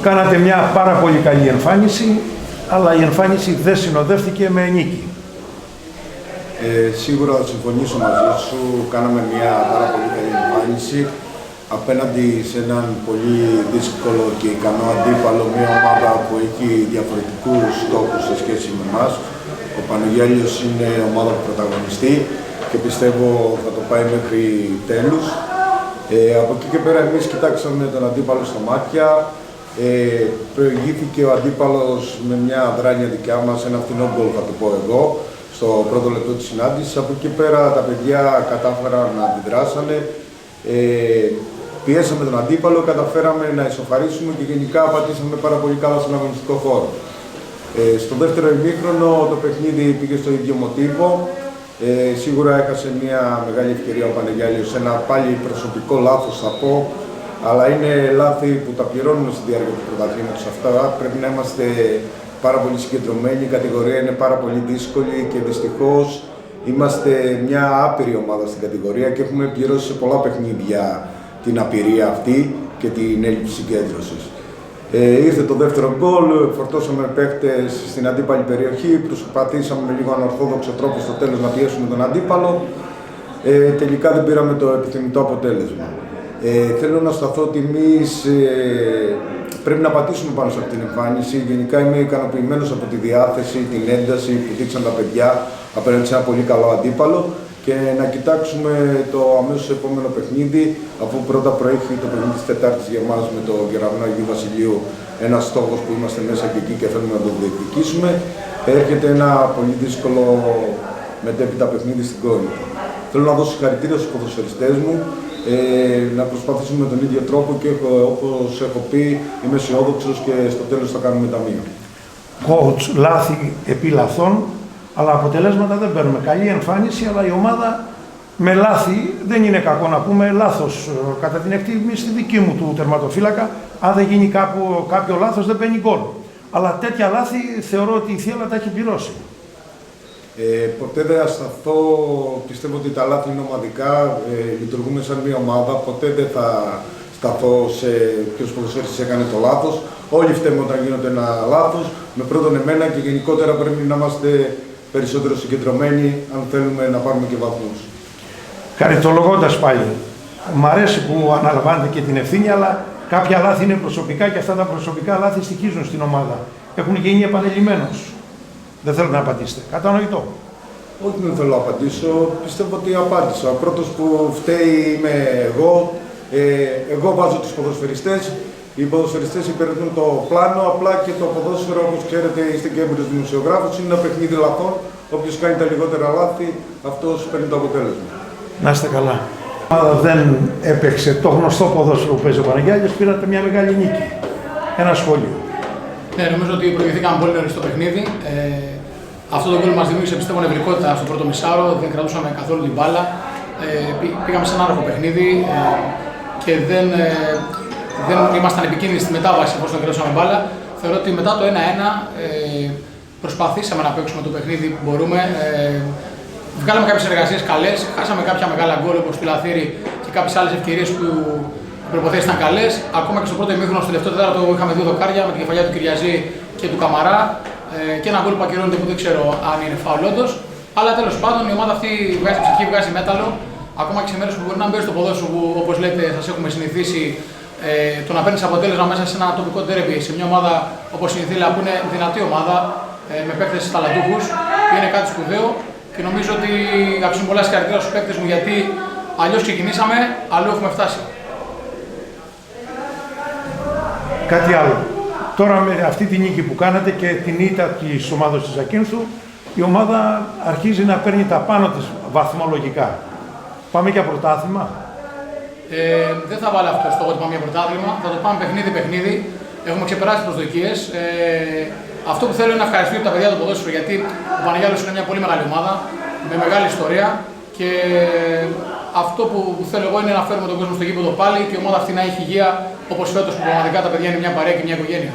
Κάνατε μια πάρα πολύ καλή εμφάνιση, αλλά η εμφάνιση δεν συνοδεύτηκε με νίκη. Σίγουρα θα συμφωνήσω μαζί σου. Κάναμε μια πάρα πολύ καλή εμφάνιση απέναντι σε έναν πολύ δύσκολο και ικανό αντίπαλο, μια ομάδα που έχει διαφορετικούς στόχους σε σχέση με εμάς. Ο Πανογιάλιος είναι ομάδα που πρωταγωνιστεί και πιστεύω θα το πάει μέχρι τέλους. Από εκεί και πέρα εμείς κοιτάξαμε τον αντίπαλο στα μάτια. Προηγήθηκε ο αντίπαλος με μια αδράνεια δικιά μας, ένα φθηνό γκολ θα το πω εγώ, στο πρώτο λεπτό της συνάντησης. Από εκεί πέρα τα παιδιά κατάφεραν να αντιδράσανε, πιέσαμε τον αντίπαλο, καταφέραμε να ισοφαρίσουμε και γενικά πατήσαμε πάρα πολύ καλά στον αγωνιστικό χώρο. Στο δεύτερο ημίχρονο το παιχνίδι πήγε στο ίδιο μοτίβο. Σίγουρα έχασε μια μεγάλη ευκαιρία ο Πανεγιάλιος, ένα πάλι προσωπικό λάθος θα πω, αλλά είναι λάθη που τα πληρώνουμε στη διάρκεια του πρωταθλήματος. Αυτά πρέπει να είμαστε πάρα πολύ συγκεντρωμένοι, η κατηγορία είναι πάρα πολύ δύσκολη και δυστυχώς είμαστε μια άπειρη ομάδα στην κατηγορία και έχουμε πληρώσει σε πολλά παιχνίδια την απειρία αυτή και την έλλειψη συγκέντρωσης. Ήρθε το δεύτερο γκολ, φορτώσαμε παίκτες στην αντίπαλη περιοχή, προσπαθήσαμε με λίγο ανορθόδοξο τρόπο στο τέλος να πιέσουμε τον αντίπαλο. Τελικά δεν πήραμε το επιθυμητό αποτέλεσμα. Θέλω να σταθώ ότι εμείς πρέπει να πατήσουμε πάνω σε αυτή την εμφάνιση. Γενικά είμαι ικανοποιημένος από τη διάθεση, την ένταση που δείξαν τα παιδιά απέναντι σε ένα πολύ καλό αντίπαλο και να κοιτάξουμε το αμέσως επόμενο παιχνίδι, αφού πρώτα προέχει το παιχνίδι της Τετάρτης για εμάς με το Γερανό Αγίου Βασιλείου, ένας στόχος που είμαστε μέσα και εκεί και θέλουμε να το διεκδικήσουμε. Έρχεται ένα πολύ δύσκολο μετέπειτα παιχνίδι στην Κόρινθο. Θέλω να δώσω συγχαρητήρια στους ποδοσφαιριστές μου, να προσπαθήσουμε με τον ίδιο τρόπο και όπως έχω πει είμαι αισιόδοξος και στο τέλος θα κάνουμε ταμείο. Coach, λάθη επί λαθών, αλλά αποτελέσματα δεν παίρνουμε. Καλή εμφάνιση, αλλά η ομάδα με λάθη δεν είναι κακό να πούμε λάθος. Κατά την εκτίμηση δική μου του τερματοφύλακα, αν δεν γίνει κάποιο λάθος δεν παίρνει γκολ. Αλλά τέτοια λάθη θεωρώ ότι η Θύελλα τα έχει πληρώσει. Ποτέ δεν θα σταθώ, πιστεύω ότι τα λάθη είναι ομαδικά, λειτουργούμε σαν μια ομάδα, ποτέ δεν θα σταθώ σε ποιος ποδοσφαιριστής έκανε το λάθος. Όλοι φταίμε όταν γίνονται ένα λάθος, με πρώτον εμένα και γενικότερα πρέπει να είμαστε περισσότερο συγκεντρωμένοι αν θέλουμε να πάρουμε και βαθμούς. Χαριτολογώντας πάλι, μ' αρέσει που αναλαμβάνετε και την ευθύνη, αλλά κάποια λάθη είναι προσωπικά και αυτά τα προσωπικά λάθη στοιχίζουν στην ομάδα. Έχουν γίνει επανειλημμένως. Δεν θέλω να απαντήσετε. Κατανοητό. Όχι, δεν θέλω να απαντήσω. Πιστεύω ότι απάντησα. Ο πρώτος που φταίει είμαι εγώ. Εγώ βάζω τους ποδοσφαιριστές. Οι ποδοσφαιριστές υπηρετούν το πλάνο. Απλά και το ποδόσφαιρο, όπως ξέρετε, είστε και έμπειρος δημοσιογράφος, είναι ένα παιχνίδι λαθών. Όποιος κάνει τα λιγότερα λάθη, αυτός παίρνει το αποτέλεσμα. Να είστε καλά. Δεν έπαιξε το γνωστό ποδόσφαιρο που παίζει ο Παναγιάλιος, πήρατε μια μεγάλη νίκη. Ένα σχόλιο. Ναι, νομίζω ότι προηγηθήκαμε πολύ νωρίς στο παιχνίδι. Αυτό το γκολ μας δημιούργησε πιστεύω νευρικότητα στο πρώτο μισάρο, δεν κρατούσαμε καθόλου την μπάλα. Πήγαμε σε ένα άρροχο παιχνίδι και δεν ήμασταν επικίνδυνοι στη μετάβαση εφόσον κρατούσαμε μπάλα. Θεωρώ ότι μετά το 1-1 προσπαθήσαμε να παίξουμε το παιχνίδι που μπορούμε. Βγάλαμε κάποιες εργασίες καλές, χάσαμε κάποια μεγάλα γκολ όπως του Λαθήρη και κάποιες άλλες ευκαιρίες που οι προποθέσεις ήταν καλές. Ακόμα και στο πρώτο ημίχρονο, στο τελευταίο τέταρτο, είχαμε δύο δοκάρια με την κεφαλιά του Κυριαζή και του Καμαρά και ένα γκολ που ακυρώνεται που δεν ξέρω αν είναι φάουλ όντως. Αλλά τέλος πάντων η ομάδα αυτή βγάζει ψυχή, βγάζει μέταλλο. Ακόμα και σε μέρες που μπορεί να μπαίνει στο ποδόσφαιρο που όπως λέτε σας έχουμε συνηθίσει το να παίρνεις αποτέλεσμα μέσα σε ένα τοπικό ντέρμπι, σε μια ομάδα όπως η Θύελλα που είναι δυνατή ομάδα με παίκτες ταλαντούχους, είναι κάτι σπουδαίο και νομίζω ότι αξίζουν πολλά συγχαρητήρια στους παίκτες μου γιατί αλλιώς ξεκινήσαμε, αλλού έχουμε φτάσει. Κάτι άλλο. Τώρα με αυτή τη νίκη που κάνατε και την ήττα της ομάδας της Ζακίνθου, η ομάδα αρχίζει να παίρνει τα πάνω της βαθμολογικά. Πάμε για πρωτάθλημα. Δεν θα βάλω αυτό στο ότι πάμε για πρωτάθλημα, θα το πάμε παιχνίδι-παιχνίδι. Έχουμε ξεπεράσει τις προσδοκίες. Αυτό που θέλω είναι να ευχαριστήσω τα παιδιά του ποδόσφαιρου γιατί ο Παναγιάλος είναι μια πολύ μεγάλη ομάδα με μεγάλη ιστορία και αυτό που θέλω εγώ είναι να φέρουμε τον κόσμο στο γήπεδο πάλι και η ομάδα αυτή να έχει υγεία όπως φέτος που πραγματικά τα παιδιά είναι μια παρέα και μια οικογένεια.